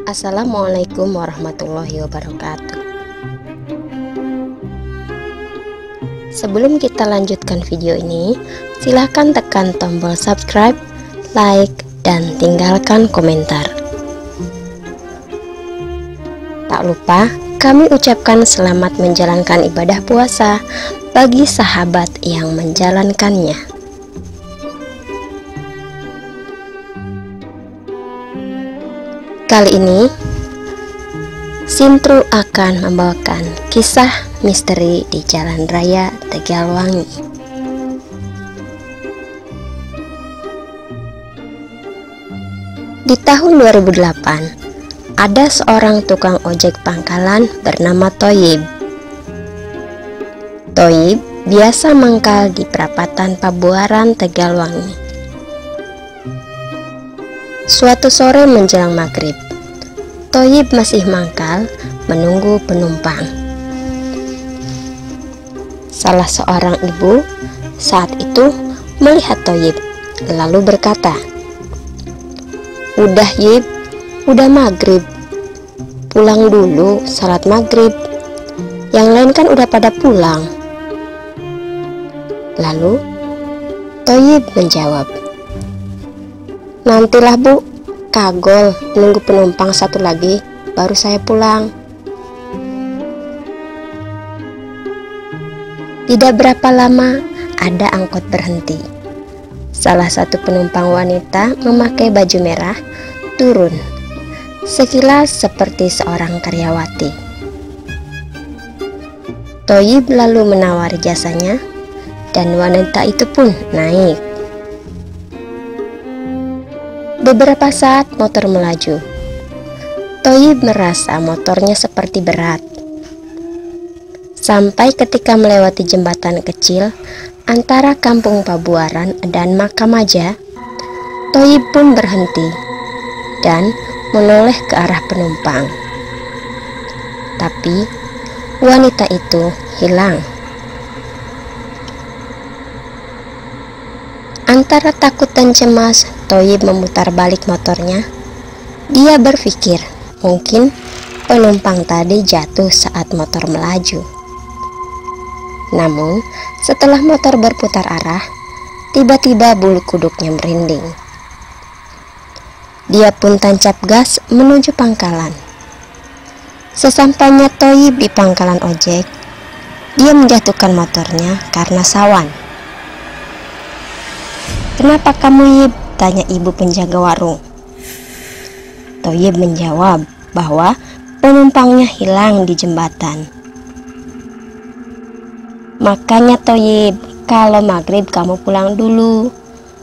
Assalamualaikum warahmatullahi wabarakatuh. Sebelum kita lanjutkan video ini, silahkan tekan tombol subscribe, like, dan tinggalkan komentar. Tak lupa, kami ucapkan selamat menjalankan ibadah puasa bagi sahabat yang menjalankannya. Kali ini, Sintru akan membawakan kisah misteri di Jalan Raya Tegalwangi. Di tahun 2008, ada seorang tukang ojek pangkalan bernama Thoyib. Thoyib biasa mangkal di perapatan Pabuaran Tegalwangi. Suatu sore menjelang maghrib, Thoyib masih mangkal menunggu penumpang. Salah seorang ibu saat itu melihat Thoyib, lalu berkata, "Udah Yib, udah maghrib, pulang dulu salat maghrib, yang lain kan udah pada pulang." Lalu Thoyib menjawab, "Nantilah Bu, kagol nunggu penumpang satu lagi, baru saya pulang." Tidak berapa lama, ada angkot berhenti. Salah satu penumpang wanita memakai baju merah turun, sekilas seperti seorang karyawati. Thoyib lalu menawari jasanya, dan wanita itu pun naik. Beberapa saat motor melaju. Thoyib merasa motornya seperti berat. Sampai ketika melewati jembatan kecil antara kampung Pabuaran dan Makamaja, Thoyib pun berhenti dan menoleh ke arah penumpang. Tapi wanita itu hilang. Antara takut dan cemas, Thoyib memutar balik motornya. Dia berpikir, mungkin penumpang tadi jatuh saat motor melaju. Namun, setelah motor berputar arah, tiba-tiba bulu kuduknya merinding. Dia pun tancap gas menuju pangkalan. Sesampainya Thoyib di pangkalan ojek, dia menjatuhkan motornya karena sawan. "Kenapa kamu Yib?" tanya ibu penjaga warung. Thoyib menjawab bahwa penumpangnya hilang di jembatan. "Makanya Thoyib, kalau maghrib kamu pulang dulu,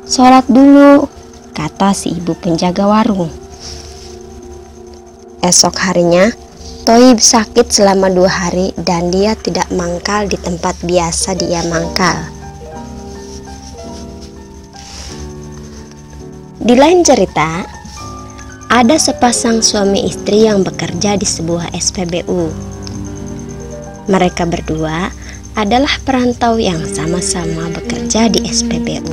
sholat dulu," kata si ibu penjaga warung. Esok harinya, Thoyib sakit selama 2 hari dan dia tidak mangkal di tempat biasa dia mangkal. Di lain cerita, ada sepasang suami istri yang bekerja di sebuah SPBU. Mereka berdua adalah perantau yang sama-sama bekerja di SPBU.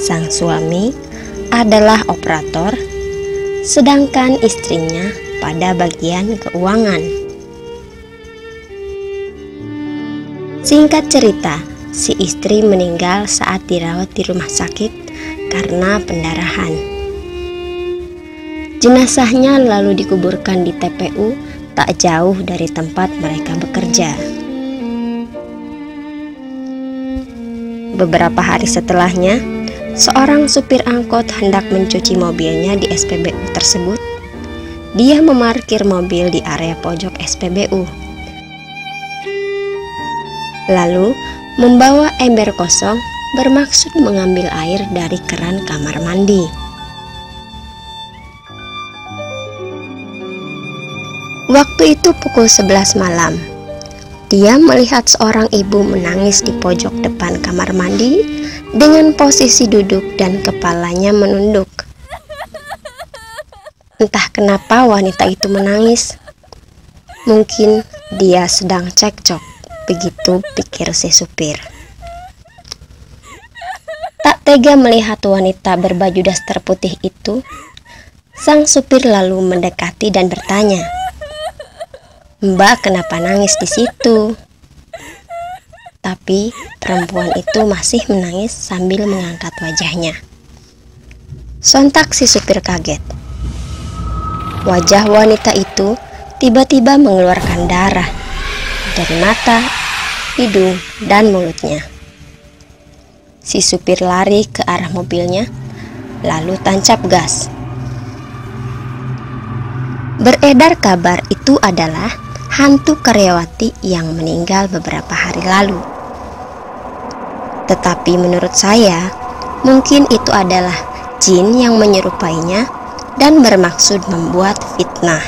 Sang suami adalah operator, sedangkan istrinya pada bagian keuangan. Singkat cerita, si istri meninggal saat dirawat di rumah sakit karena pendarahan. Jenazahnya lalu dikuburkan di TPU tak jauh dari tempat mereka bekerja. Beberapa hari setelahnya, seorang supir angkot hendak mencuci mobilnya di SPBU tersebut. Dia memarkir mobil di area pojok SPBU, lalu membawa ember kosong bermaksud mengambil air dari keran kamar mandi. Waktu itu pukul 11 malam. Dia melihat seorang ibu menangis di pojok depan kamar mandi dengan posisi duduk dan kepalanya menunduk. Entah kenapa wanita itu menangis. Mungkin dia sedang cekcok, begitu pikir si supir. Tak tega melihat wanita berbaju daster putih itu, sang supir lalu mendekati dan bertanya, "Mbak, kenapa nangis di situ?" Tapi perempuan itu masih menangis sambil mengangkat wajahnya. Sontak si supir kaget. Wajah wanita itu tiba-tiba mengeluarkan darah dari mata, hidung, dan mulutnya. Si supir lari ke arah mobilnya, lalu tancap gas. Beredar kabar itu adalah hantu karyawati yang meninggal beberapa hari lalu. Tetapi menurut saya, mungkin itu adalah jin yang menyerupainya dan bermaksud membuat fitnah.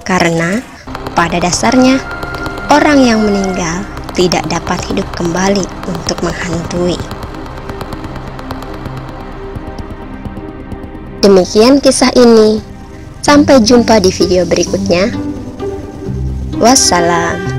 Karena pada dasarnya, orang yang meninggal tidak dapat hidup kembali untuk menghantui. Demikian kisah ini. Sampai jumpa di video berikutnya. Wassalam.